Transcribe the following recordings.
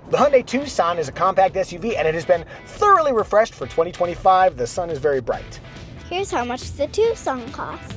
The Hyundai Tucson is a compact SUV and it has been thoroughly refreshed for 2025. The sun is very bright. Here's how much the Tucson costs.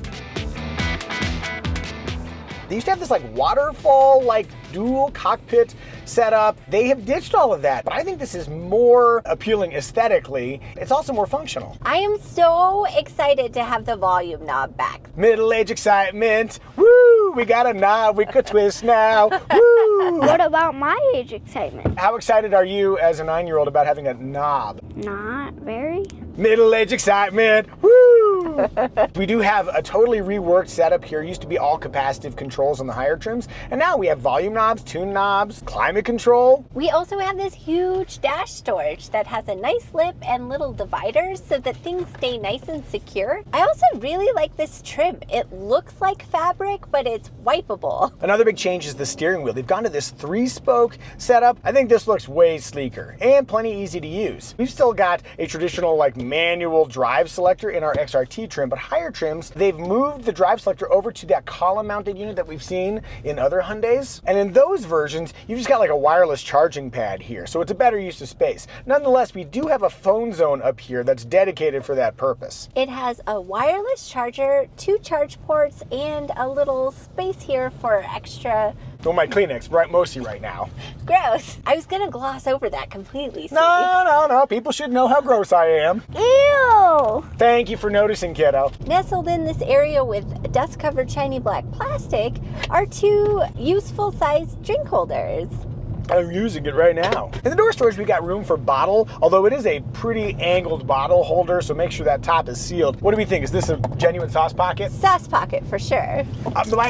They used to have this waterfall, dual cockpit setup. They have ditched all of that, but I think this is more appealing aesthetically. It's also more functional. I am so excited to have the volume knob back. Middle-age excitement. Woo! We got a knob we could twist now. Woo! What about my age excitement? How excited are you as a 9-year-old about having a knob? Not very. Middle-age excitement. Woo! We do have a totally reworked setup here. It used to be all capacitive controls on the higher trims, and now we have volume knobs, tune knobs, climate control. We also have this huge dash storage that has a nice lip and little dividers so that things stay nice and secure. I also really like this trim. It looks like fabric, but it's wipeable. Another big change is the steering wheel. They've gone to this 3-spoke setup. I think this looks way sleeker and plenty easy to use. We've still got a traditional manual drive selector in our XRT trim, but higher trims, they've moved the drive selector over to that column mounted unit that we've seen in other Hyundais. And in those versions, you've just got a wireless charging pad here, so it's a better use of space. Nonetheless, we do have a phone zone up here that's dedicated for that purpose. It has a wireless charger, 2 charge ports, and a little space here for extra. Oh, my Kleenex, mostly right now. Gross. I was gonna gloss over that completely. No. People should know how gross I am. Ew! Thank you for noticing, kiddo. Nestled in this area with dust-covered shiny black plastic are 2 useful sized drink holders. I'm using it right now. In the door storage, we got room for bottle, although it is a pretty angled bottle holder, so make sure that top is sealed. What do we think? Is this a genuine sauce pocket? Sauce pocket for sure.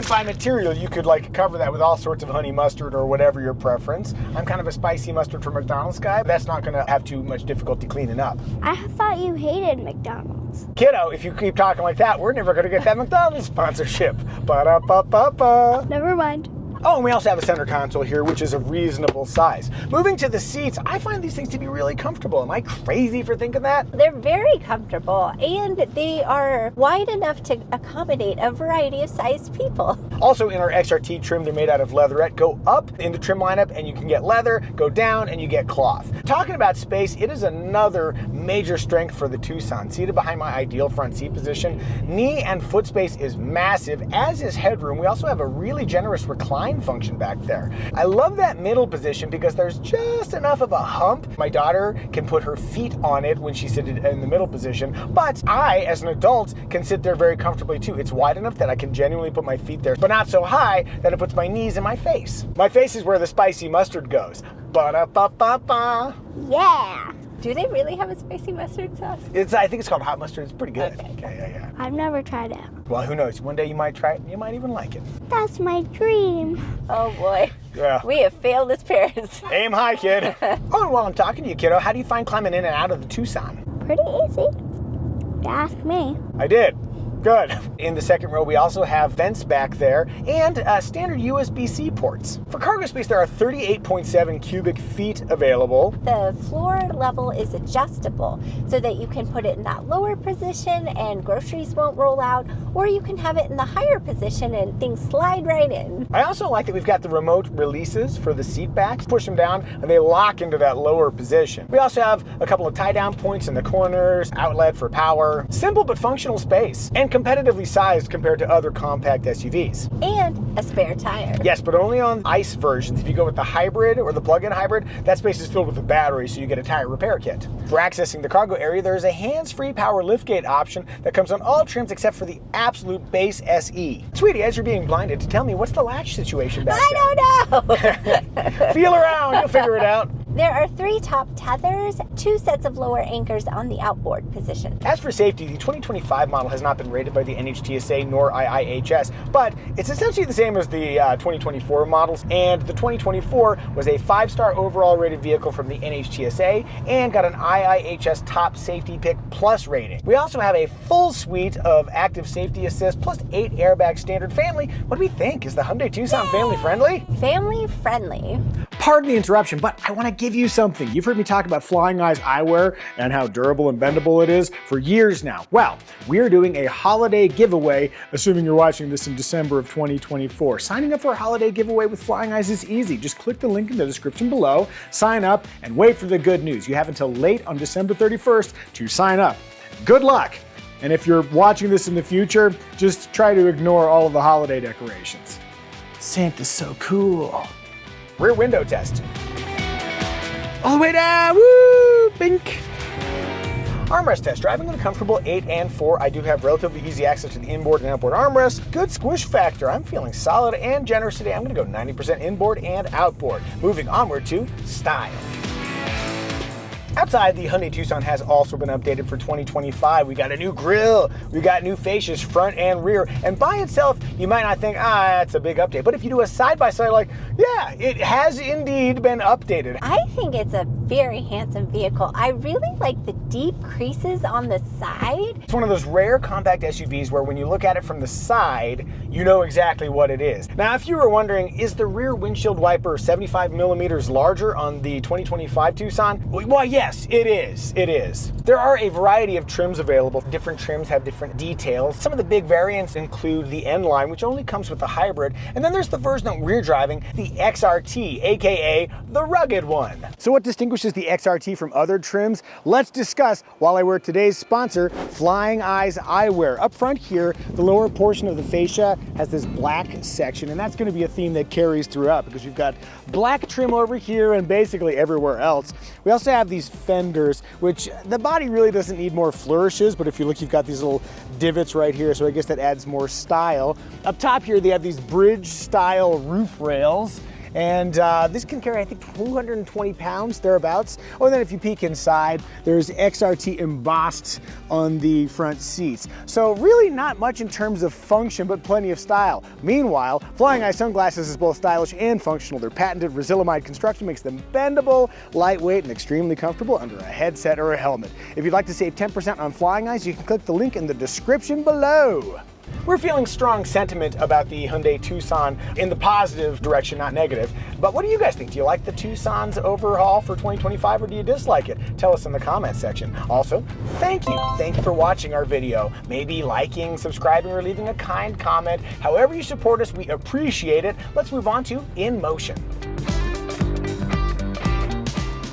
By material, you could cover that with all sorts of honey mustard or whatever your preference. I'm kind of a spicy mustard from McDonald's guy. That's not gonna have too much difficulty cleaning up. I thought you hated McDonald's. Kiddo, if you keep talking like that, we're never gonna get that McDonald's sponsorship. Ba-da-ba-ba-ba. Never mind. Oh, and we also have a center console here, which is a reasonable size. Moving to the seats, I find these things to be really comfortable. Am I crazy for thinking that? They're very comfortable, and they are wide enough to accommodate a variety of sized people. Also in our XRT trim, they're made out of leatherette. Go up in the trim lineup and you can get leather, go down and you get cloth. Talking about space, it is another major strength for the Tucson. Seated behind my ideal front seat position, knee and foot space is massive, as is headroom. We also have a really generous recline function back there. I love that middle position because there's just enough of a hump. My daughter can put her feet on it when she's sitting in the middle position, but I, as an adult, can sit there very comfortably too. It's wide enough that I can genuinely put my feet there, but not so high that it puts my knees in my face. My face is where the spicy mustard goes. Ba-da-ba-ba-ba. Yeah! Do they really have a spicy mustard sauce? I think it's called hot mustard. It's pretty good. Okay. Yeah. I've never tried it. Well, who knows? One day you might try it and you might even like it. That's my dream. Oh boy. Yeah. We have failed as parents. Aim high, kid. Oh, and while I'm talking to you, kiddo, how do you find climbing in and out of the Tucson? Pretty easy. Ask me. I did. Good. In the second row, we also have vents back there and standard USB-C ports. For cargo space, there are 38.7 cubic feet available. The floor level is adjustable so that you can put it in that lower position and groceries won't roll out, or you can have it in the higher position and things slide right in. I also like that we've got the remote releases for the seat backs. Push them down and they lock into that lower position. We also have a couple of tie-down points in the corners, outlet for power. Simple but functional space, and competitively sized compared to other compact SUVs. And a spare tire. Yes, but only on ICE versions. If you go with the hybrid or the plug-in hybrid, that space is filled with a battery, so you get a tire repair kit. For accessing the cargo area, there is a hands-free power liftgate option that comes on all trims except for the absolute base SE. Sweetie, as you're being blinded, tell me, what's the latch situation back there? I don't know. Feel around, you'll figure it out. There are 3 top tethers, 2 sets of lower anchors on the outboard position. As for safety, the 2025 model has not been rated by the NHTSA nor IIHS, but it's essentially the same as the 2024 models, and the 2024 was a 5-star overall rated vehicle from the NHTSA and got an IIHS Top Safety Pick Plus rating. We also have a full suite of active safety assist plus 8 airbag standard family. What do we think? Is the Hyundai Tucson family friendly? Family friendly. Pardon the interruption, but I want to give you something. You've heard me talk about Flying Eyes eyewear and how durable and bendable it is for years now. Well, we are doing a holiday giveaway, assuming you're watching this in December of 2024. Signing up for a holiday giveaway with Flying Eyes is easy. Just click the link in the description below, sign up, and wait for the good news. You have until late on December 31st to sign up. Good luck! And if you're watching this in the future, just try to ignore all of the holiday decorations. Santa's so cool. Rear window test. All the way down, woo, bink. Armrest test, driving with a comfortable 8 and 4. I do have relatively easy access to the inboard and outboard armrest. Good squish factor. I'm feeling solid and generous today. I'm gonna go 90% inboard and outboard. Moving onward to style. Outside, the Hyundai Tucson has also been updated for 2025. We got a new grille, we got new fascias, front and rear, and by itself, you might not think, that's a big update. But if you do a side-by-side, like, yeah, it has indeed been updated. I think it's a very handsome vehicle. I really like the deep creases on the side. It's one of those rare compact SUVs where when you look at it from the side, you know exactly what it is. Now, if you were wondering, is the rear windshield wiper 75 millimeters larger on the 2025 Tucson? Well, yes, it is. It is. There are a variety of trims available. Different trims have different details. Some of the big variants include the N line, which only comes with the hybrid, and then there's the version that we're driving, the XRT, aka the rugged one. So what distinguishes the XRT from other trims? Let's discuss while I wear today's sponsor, Flying Eyes Eyewear. Up front here, the lower portion of the fascia has this black section, and that's going to be a theme that carries throughout because you've got black trim over here and basically everywhere else. We also have these fenders, which the body really doesn't need more flourishes, but if you look, you've got these little divots right here, so I guess that adds more style. Up top here, they have these bridge style roof rails. And this can carry, I think, 220 pounds, thereabouts. Oh, and then if you peek inside, there's XRT embossed on the front seats. So really not much in terms of function, but plenty of style. Meanwhile, Flying Eye sunglasses is both stylish and functional. Their patented Resilimide construction makes them bendable, lightweight, and extremely comfortable under a headset or a helmet. If you'd like to save 10% on Flying Eyes, you can click the link in the description below. We're feeling strong sentiment about the Hyundai Tucson in the positive direction, not negative. But what do you guys think? Do you like the Tucson's overhaul for 2025 or do you dislike it? Tell us in the comments section. Also, thank you. Thank you for watching our video. Maybe liking, subscribing, or leaving a kind comment. However you support us, we appreciate it. Let's move on to In Motion.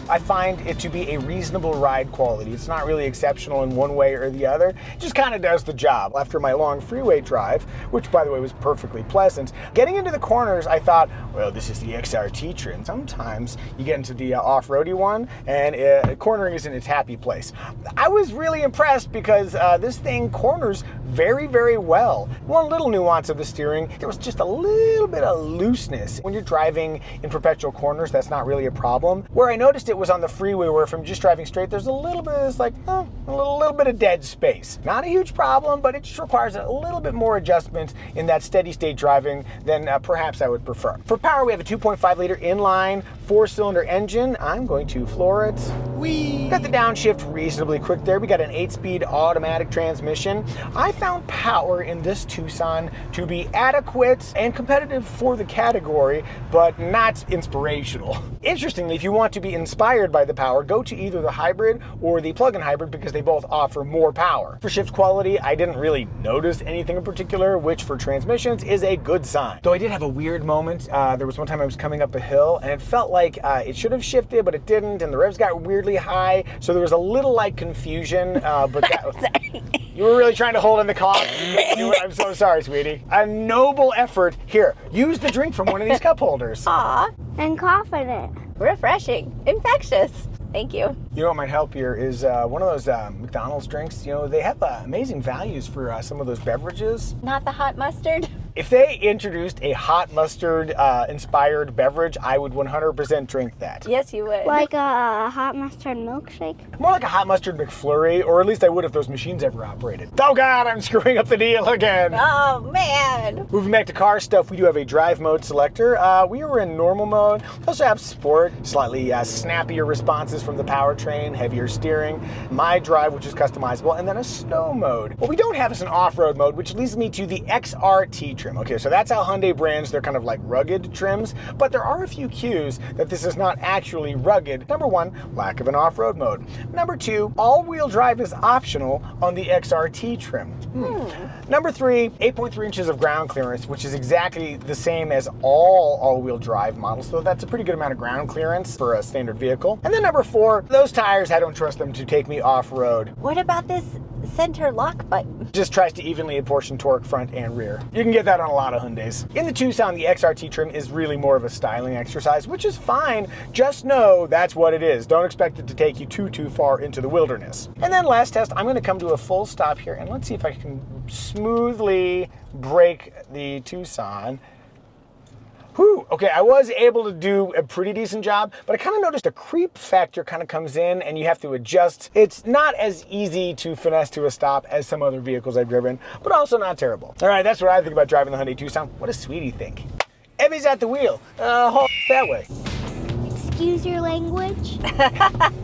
I find it to be a reasonable ride quality. It's not really exceptional in one way or the other. It just kind of does the job. After my long freeway drive, which by the way was perfectly pleasant, getting into the corners, I thought, well, this is the XRT trim. Sometimes you get into the off-roady one and cornering isn't its happy place. I was really impressed because this thing corners very, very well. One little nuance of the steering, there was just a little bit of looseness. When you're driving in perpetual corners, that's not really a problem. Where I noticed it was on the freeway where if I'm just driving straight, there's a little bit of a little bit of dead space. Not a huge problem, but it just requires a little bit more adjustment in that steady state driving than perhaps I would prefer. For power, we have a 2.5 liter inline 4-cylinder engine. I'm going to floor it. Whee! Got the downshift reasonably quick there. We got an 8-speed automatic transmission. I found power in this Tucson to be adequate and competitive for the category, but not inspirational. Interestingly, if you want to be inspired by the power, go to either the hybrid or the plug-in hybrid because they both offer more power. For shift quality, I didn't really notice anything in particular, which for transmissions is a good sign. Though I did have a weird moment. There was one time I was coming up a hill and it felt like it should have shifted, but it didn't, and the revs got weirdly high, so there was a little like confusion, but that was... You were really trying to hold in the cough. I'm so sorry, sweetie. A noble effort. Here, use the drink from one of these cup holders. Aw. And confident. Refreshing. Infectious. Thank you. You know what might help here is one of those McDonald's drinks. You know, they have amazing values for some of those beverages. Not the hot mustard? If they introduced a hot mustard inspired beverage, I would 100% drink that. Yes, you would. Like a hot mustard milkshake? More like a hot mustard McFlurry, or at least I would if those machines ever operated. Oh God, I'm screwing up the deal again. Oh man. Moving back to car stuff, we do have a drive mode selector. We were in normal mode. We also have sport, slightly snappier responses from the powertrain, heavier steering, my drive, which is customizable, and then a snow mode. What we don't have is an off-road mode, which leads me to the XRT trim. trim. Okay, so that's how Hyundai brands their kind of like rugged trims, but there are a few cues that this is not actually rugged. Number one, lack of an off-road mode. Number two, all-wheel drive is optional on the XRT trim. Number three, 8.3 inches of ground clearance, which is exactly the same as all-wheel drive models, so that's a pretty good amount of ground clearance for a standard vehicle. And then number four, those tires, I don't trust them to take me off-road. What about this center lock button? Just tries to evenly apportion torque front and rear. You can get that on a lot of Hyundais. In the Tucson, the XRT trim is really more of a styling exercise, which is fine. Just know that's what it is. Don't expect it to take you too far into the wilderness. And then last test, I'm gonna come to a full stop here, and let's see if I can smoothly brake the Tucson. Whew, okay, I was able to do a pretty decent job, but I kind of noticed a creep factor kind of comes in and you have to adjust. It's not as easy to finesse to a stop as some other vehicles I've driven, but also not terrible. All right, that's what I think about driving the Hyundai Tucson. What does Sweetie think? Evie's at the wheel. Hold that way. Excuse your language?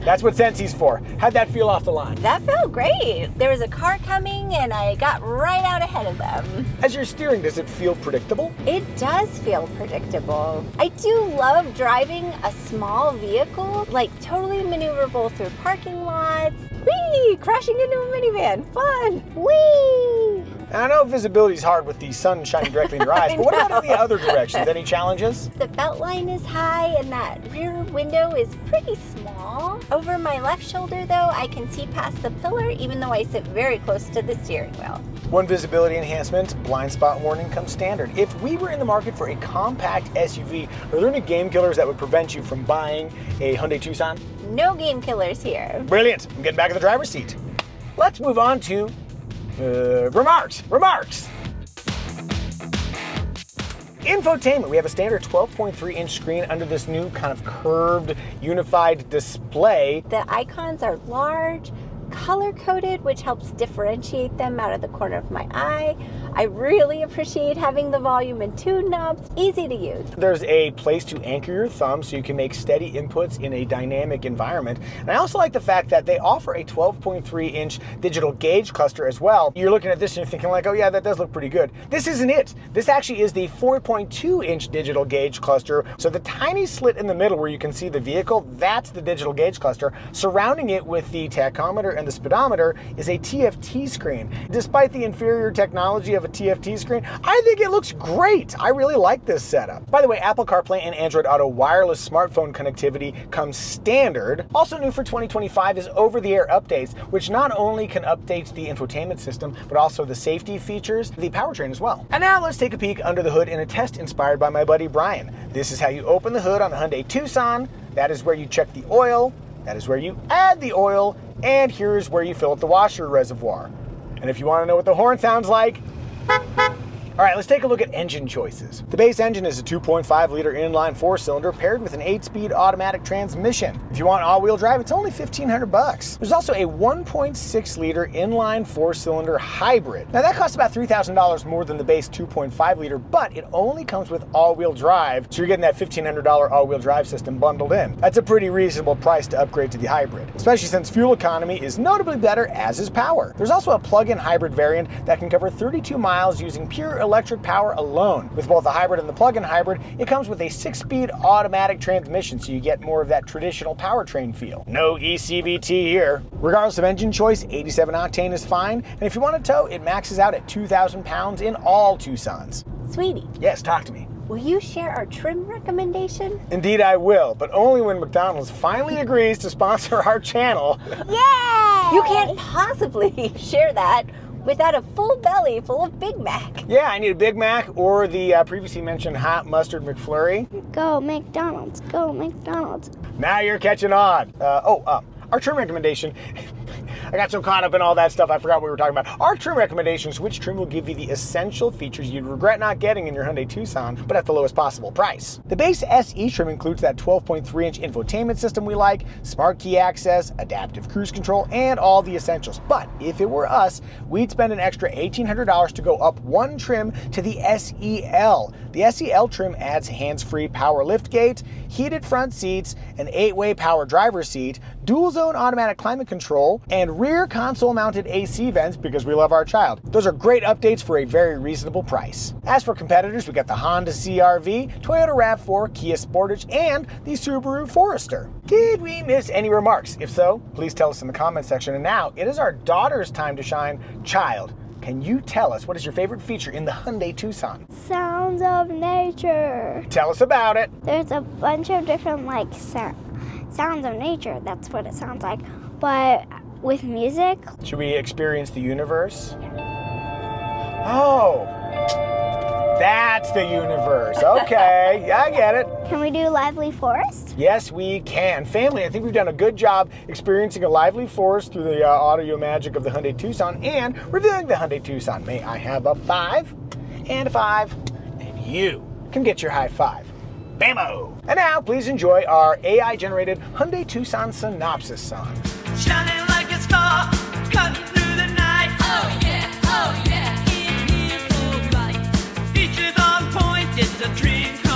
That's what Sensi's for. How'd that feel off the line? That felt great. There was a car coming and I got right out ahead of them. As you're steering, does it feel predictable? It does feel predictable. I do love driving a small vehicle, like totally maneuverable through parking lots. Whee! Crashing into a minivan. Fun! Whee! I know visibility is hard with the sun shining directly in your eyes, but what about in the other directions? Any challenges? The belt line is high and that rear window is pretty small. Over my left shoulder though, I can see past the pillar even though I sit very close to the steering wheel. One visibility enhancement, blind spot warning comes standard. If we were in the market for a compact SUV, are there any game killers that would prevent you from buying a Hyundai Tucson? No game killers here. Brilliant, I'm getting back in the driver's seat. Let's move on to remarks. Infotainment, we have a standard 12.3-inch screen under this new kind of curved, unified display. The icons are large, color-coded, which helps differentiate them out of the corner of my eye. I really appreciate having the volume and tune knobs, easy to use. There's a place to anchor your thumb so you can make steady inputs in a dynamic environment. And I also like the fact that they offer a 12.3-inch digital gauge cluster as well. You're looking at this and you're thinking like, oh yeah, that does look pretty good. This isn't it. This actually is the 4.2-inch digital gauge cluster. So the tiny slit in the middle where you can see the vehicle, that's the digital gauge cluster. Surrounding it with the tachometer and the speedometer is a TFT screen. Despite the inferior technology of a TFT screen, I think it looks great. I really like this setup. By the way, Apple CarPlay and Android Auto wireless smartphone connectivity comes standard. Also new for 2025 is over-the-air updates, which not only can update the infotainment system, but also the safety features, the powertrain as well. And now let's take a peek under the hood in a test inspired by my buddy Brian. This is how you open the hood on a Hyundai Tucson. That is where you check the oil. That is where you add the oil. And here's where you fill up the washer reservoir. And if you want to know what the horn sounds like, all right, let's take a look at engine choices. The base engine is a 2.5-liter inline 4-cylinder paired with an 8-speed automatic transmission. If you want all-wheel drive, it's only $1,500. There's also a 1.6-liter inline 4-cylinder hybrid. Now that costs about $3,000 more than the base 2.5-liter, but it only comes with all-wheel drive, so you're getting that $1,500 all-wheel drive system bundled in. That's a pretty reasonable price to upgrade to the hybrid, especially since fuel economy is notably better, as is power. There's also a plug-in hybrid variant that can cover 32 miles using pure electric power alone. With both the hybrid and the plug-in hybrid, it comes with a 6-speed automatic transmission, so you get more of that traditional powertrain feel. No ECVT here. Regardless of engine choice, 87 octane is fine, and if you want to tow, it maxes out at 2,000 pounds in all Tucsons. Sweetie. Yes, talk to me. Will you share our trim recommendation? Indeed I will, but only when McDonald's finally agrees to sponsor our channel. Yay! You can't possibly share that without a full belly full of Big Mac. Yeah, I need a Big Mac or the previously mentioned hot mustard McFlurry. Go McDonald's, go McDonald's. Now you're catching on. Our trim recommendation, I got so caught up in all that stuff, I forgot what we were talking about. Our trim recommendations, which trim will give you the essential features you'd regret not getting in your Hyundai Tucson, but at the lowest possible price. The base SE trim includes that 12.3-inch infotainment system we like, smart key access, adaptive cruise control, and all the essentials. But if it were us, we'd spend an extra $1,800 to go up one trim to the SEL. The SEL trim adds hands-free power liftgate, heated front seats, an 8-way power driver's seat, dual-zone automatic climate control, and rear console mounted AC vents because we love our child. Those are great updates for a very reasonable price. As for competitors, we got the Honda CR-V, Toyota RAV4, Kia Sportage, and the Subaru Forester. Did we miss any remarks? If so, please tell us in the comment section. And now, it is our daughter's time to shine. Child, can you tell us what is your favorite feature in the Hyundai Tucson? Sounds of nature. Tell us about it. There's a bunch of different sounds of nature. That's what it sounds like. But with music. Should we experience the universe? Oh, that's the universe. Okay, yeah, I get it. Can we do lively forest? Yes, we can. Family, I think we've done a good job experiencing a lively forest through the audio magic of the Hyundai Tucson and reviewing the Hyundai Tucson. May I have a 5 and a 5, and you can get your high five. Bammo! And now, please enjoy our AI-generated Hyundai Tucson Synopsis Song. Shining like a star, cutting through the night. Oh yeah, it is so bright. Features on point, it's a dream come